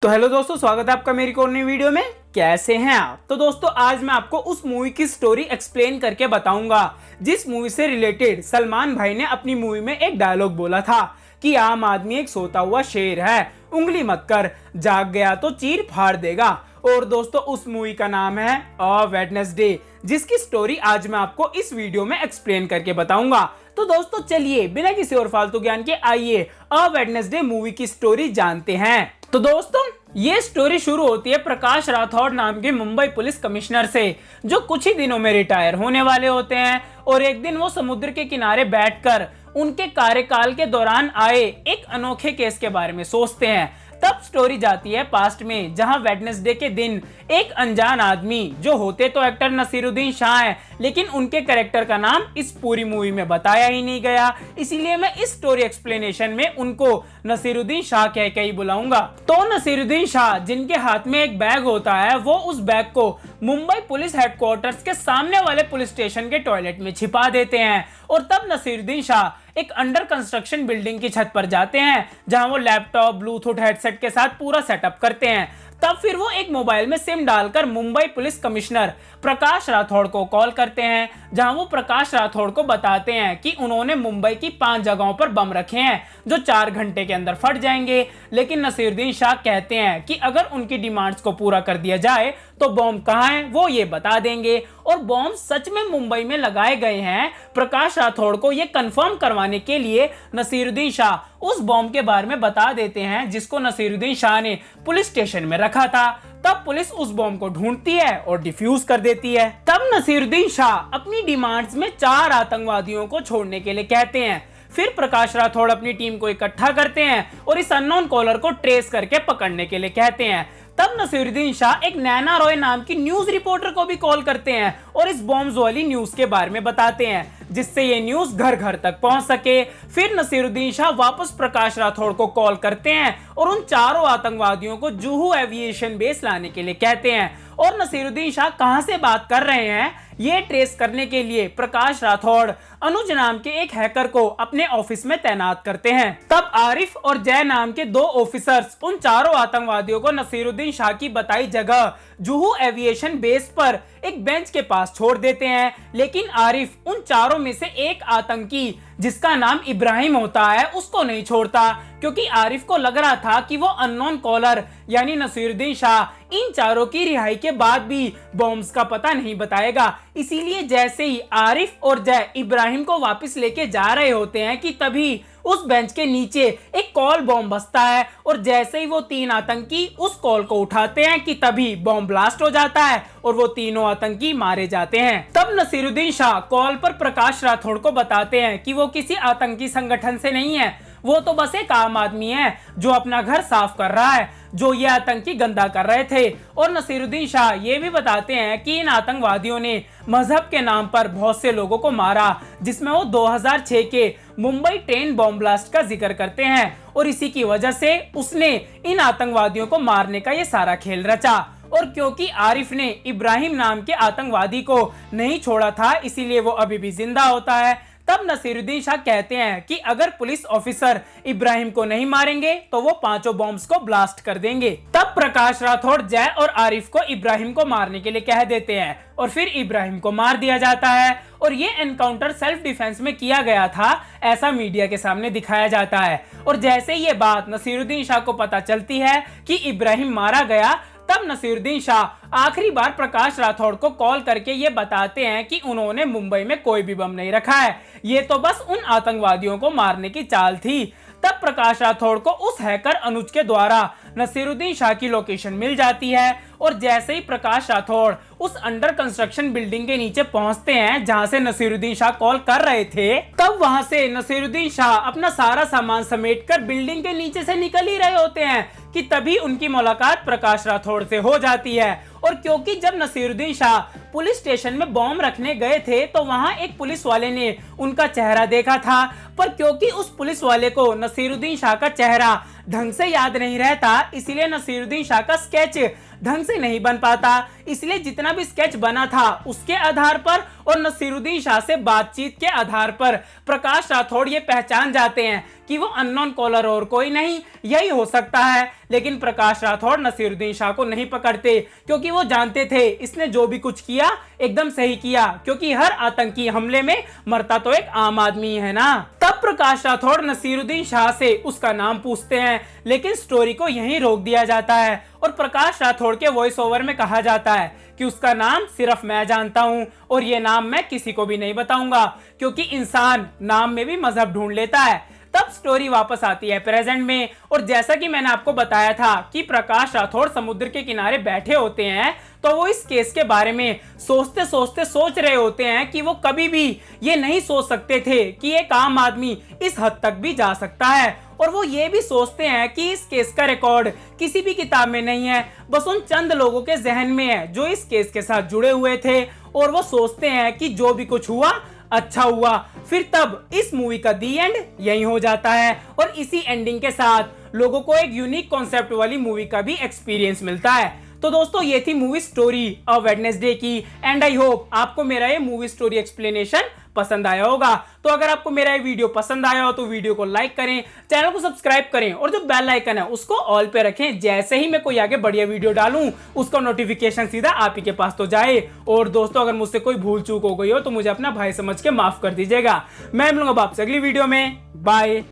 तो हेलो दोस्तों, स्वागत है आपका मेरी को नई वीडियो में। कैसे हैं आप? तो दोस्तों आज मैं आपको उस मूवी की स्टोरी एक्सप्लेन करके बताऊंगा जिस मूवी से रिलेटेड सलमान भाई ने अपनी मूवी में एक डायलॉग बोला था कि आम आदमी एक सोता हुआ शेर है, उंगली मत कर, जाग गया तो चीर फाड़ देगा। और दोस्तों उस मूवी का नाम है अ वेडनेसडे, जिसकी स्टोरी आज मैं आपको इस वीडियो में एक्सप्लेन करके बताऊंगा। तो दोस्तों चलिए बिना किसी और फालतू ज्ञान के आइए अ वेडनेसडे मूवी की स्टोरी जानते हैं। तो दोस्तों ये स्टोरी शुरू होती है प्रकाश राठौड़ नाम के मुंबई पुलिस कमिश्नर से, जो कुछ ही दिनों में रिटायर होने वाले होते हैं। और एक दिन वो समुद्र के किनारे बैठकर उनके कार्यकाल के दौरान आए एक अनोखे केस के बारे में सोचते हैं। तब स्टोरी जाती है पास्ट में, जहां वेडनेसडे के दिन एक अनजान आदमी, जो होते तो एक्टर नसीरुद्दीन शाह हैं, लेकिन उनके कैरेक्टर का नाम इस पूरी मूवी में बताया ही नहीं गया, इसीलिए मैं इस स्टोरी एक्सप्लेनेशन में उनको नसीरुद्दीन शाह कह के ही बुलाऊंगा। तो नसीरुद्दीन शाह, जिनके हाथ में एक बैग होता है, वो उस बैग को मुंबई पुलिस हेडक्वार्टर्स के सामने वाले पुलिस स्टेशन के टॉयलेट में छिपा देते हैं। और तब नसीरुद्दीन शाह एक अंडर कंस्ट्रक्शन बिल्डिंग की छत पर जाते हैं, जहां वो लैपटॉप, ब्लूटूथ हेडसेट के साथ पूरा सेटअप करते हैं। तब फिर वो एक मोबाइल में सिम डालकर मुंबई पुलिस कमिश्नर प्रकाश राठौड़ को कॉल करते हैं, जहां वो प्रकाश राठौड़ को बताते हैं कि उन्होंने मुंबई की 5 जगहों पर बम रखे हैं जो 4 घंटे के अंदर फट जाएंगे। लेकिन नसीरुद्दीन शाह कहते हैं कि अगर उनकी डिमांड्स को पूरा कर दिया जाए तो बॉम्ब कहाँ हैं वो ये बता देंगे। और बॉम्ब सच में मुंबई में लगाए गए हैं। प्रकाश राठौड़ को ये कंफर्म करवाने के लिए नसीरुद्दीन शाह उस बॉम्ब के बारे में बता देते हैं जिसको नसीरुद्दीन शाह ने पुलिस स्टेशन में रखा था। तब पुलिस उस बॉम्ब को ढूंढती है और डिफ्यूज कर देती है। तब नसीरुद्दीन शाह अपनी डिमांड्स में 4 आतंकवादियों को छोड़ने के लिए कहते हैं। फिर प्रकाश राठौड़ अपनी टीम को इकट्ठा करते हैं और इस अननोन कॉलर को ट्रेस करके पकड़ने के लिए कहते हैं। तब नसीरुद्दीन शाह एक नैना रॉय नाम की न्यूज रिपोर्टर को भी कॉल करते हैं और इस बॉम्ब्स वाली न्यूज के बारे में बताते हैं, जिससे ये न्यूज घर घर तक पहुंच सके। फिर नसीरुद्दीन शाह वापस प्रकाश राठौड़ को कॉल करते हैं और उन 4 आतंकवादियों को जुहू एविएशन बेस लाने के लिए कहते हैं। और नसीरुद्दीन शाह कहां से बात कर रहे हैं ये ट्रेस करने के लिए प्रकाश राठौड़ अनुज नाम के एक हैकर को अपने ऑफिस में तैनात करते हैं। तब आरिफ और जय नाम के 2 ऑफिसर्स उन 4 आतंकवादियों को नसीरुद्दीन शाह की बताई जगह जुहू एविएशन बेस पर एक बेंच के पास छोड़ देते हैं। लेकिन आरिफ उन 4 में से एक आतंकी, जिसका नाम इब्राहिम होता है, उसको नहीं छोड़ता, क्योंकि आरिफ को लग रहा था कि वो अननोन कॉलर यानी नसीरुद्दीन शाह इन 4 की रिहाई के बाद भी बॉम्ब्स का पता नहीं बताएगा। इसीलिए जैसे ही आरिफ और जय इब्राहिम को वापस लेके जा रहे होते हैं कि तभी उस बेंच के नीचे एक कॉल बॉम्ब बजता है। और जैसे ही वो 3 आतंकी उस कॉल को उठाते हैं कि तभी बॉम्ब ब्लास्ट हो जाता है और वो तीनों आतंकी मारे जाते हैं। तब नसीरुद्दीन शाह कॉल पर प्रकाश राठौड़ को बताते हैं कि वो किसी आतंकी संगठन से नहीं है, वो तो बस एक आम आदमी है जो अपना घर साफ कर रहा है, जो ये आतंकी गंदा कर रहे थे। और नसीरुद्दीन शाह ये भी बताते हैं कि इन आतंकवादियों ने मजहब के नाम पर बहुत से लोगों को मारा, जिसमें वो 2006 के मुंबई ट्रेन बॉम्ब ब्लास्ट का जिक्र करते हैं। और इसी की वजह से उसने इन आतंकवादियों को मारने का ये सारा खेल रचा। और क्योंकि आरिफ ने इब्राहिम नाम के आतंकवादी को नहीं छोड़ा था, इसीलिए वो अभी भी जिंदा होता है। तब नसीरुद्दीन शाह कहते हैं कि अगर पुलिस ऑफिसर इब्राहिम को नहीं मारेंगे तो वो 5 बॉम्ब्स को ब्लास्ट कर देंगे। तब प्रकाश राठौड़ जय और आरिफ को इब्राहिम को मारने के लिए कह देते हैं और फिर इब्राहिम को मार दिया जाता है। और ये एनकाउंटर सेल्फ डिफेंस में किया गया था, ऐसा मीडिया के सामने दिखाया जाता है। और जैसे ये बात नसीरुद्दीन शाह को पता चलती है कि इब्राहिम मारा गया, तब नसीरुद्दीन शाह आखिरी बार प्रकाश राठौड़ को कॉल करके ये बताते हैं कि उन्होंने मुंबई में कोई भी बम नहीं रखा है, ये तो बस उन आतंकवादियों को मारने की चाल थी। तब प्रकाश राठौड़ को उस हैकर अनुज के द्वारा नसीरुद्दीन शाह की लोकेशन मिल जाती है। और जैसे ही प्रकाश राठौड़ उस अंडर कंस्ट्रक्शन बिल्डिंग के नीचे पहुंचते हैं जहां से नसीरुद्दीन शाह कॉल कर रहे थे, तब वहां से नसीरुद्दीन शाह अपना सारा सामान समेटकर बिल्डिंग के नीचे से निकल ही रहे होते हैं कि तभी उनकी मुलाकात प्रकाश राठौड़ से हो जाती है। और क्योंकि जब नसीरुद्दीन शाह पुलिस स्टेशन में बॉम्ब रखने गए थे तो वहां एक पुलिस वाले ने उनका चेहरा देखा था, पर क्योंकि उस पुलिस वाले को नसीरुद्दीन शाह का चेहरा ढंग से याद नहीं रहता, इसीलिए नसीरुद्दीन शाह का स्केच ढंग से नहीं बन पाता, इसलिए जितना भी स्केच बना था उसके आधार पर और नसीरुद्दीन शाह से बातचीत के आधार पर प्रकाश राठौड़ ये पहचान जाते हैं कि वो अननोन कॉलर और कोई नहीं यही हो सकता है। लेकिन प्रकाश राठौड़ नसीरुद्दीन शाह को नहीं पकड़ते, क्योंकि वो जानते थे इसने जो भी कुछ किया एकदम सही किया, क्योंकि हर आतंकी हमले में मरता तो एक आम आदमी है ना। तब प्रकाश राठौड़ नसीरुद्दीन शाह से उसका नाम पूछते हैं, लेकिन स्टोरी को यहीं रोक दिया जाता है और प्रकाश राठौड़ के वॉइस ओवर में कहा जाता है कि उसका नाम सिर्फ मैं जानता हूं और ये नाम मैं किसी को भी नहीं बताऊंगा, क्योंकि इंसान नाम में भी मजहब ढूंढ लेता है। तब स्टोरी वापस आती है प्रेजेंट में, और जैसा कि मैंने आपको बताया था कि प्रकाश राठौड़ समुद्र के किनारे बैठे होते हैं, तो वो इस केस के बारे में सोचते सोचते सोच रहे होते हैं कि वो कभी भी ये नहीं सोच सकते थे कि एक आम आदमी इस हद तक भी जा सकता है। और वो ये भी सोचते हैं कि इस केस का रिकॉर्ड किसी भी किताब में नहीं है, बस उन चंद लोगों के जहन में है जो इस केस के साथ जुड़े हुए थे, और वो सोचते हैं कि जो भी कुछ हुआ अच्छा हुआ। फिर तब इस मूवी का दी एंड यही हो जाता है, और इसी एंडिंग के साथ लोगों को एक यूनिक कॉन्सेप्ट वाली मूवी का भी एक्सपीरियंस मिलता है। तो दोस्तों ये थी मूवी स्टोरी ऑफ वेडनेसडे की, एंड आई होप आपको मेरा ये मूवी स्टोरी एक्सप्लेनेशन पसंद आया होगा। तो अगर आपको मेरा ये वीडियो पसंद आया हो तो वीडियो को लाइक करें, चैनल को सब्सक्राइब करें और जो बेल आइकन है उसको ऑल पे रखें। जैसे ही मैं कोई आगे बढ़िया वीडियो डालूं उसका नोटिफिकेशन सीधा आप ही के पास तो जाए। और दोस्तों अगर मुझसे कोई भूल चूक हो गई हो तो मुझे अपना भाई समझ के माफ कर दीजिएगा। मैं मिलूंगा आपसे अगली वीडियो में। बाय।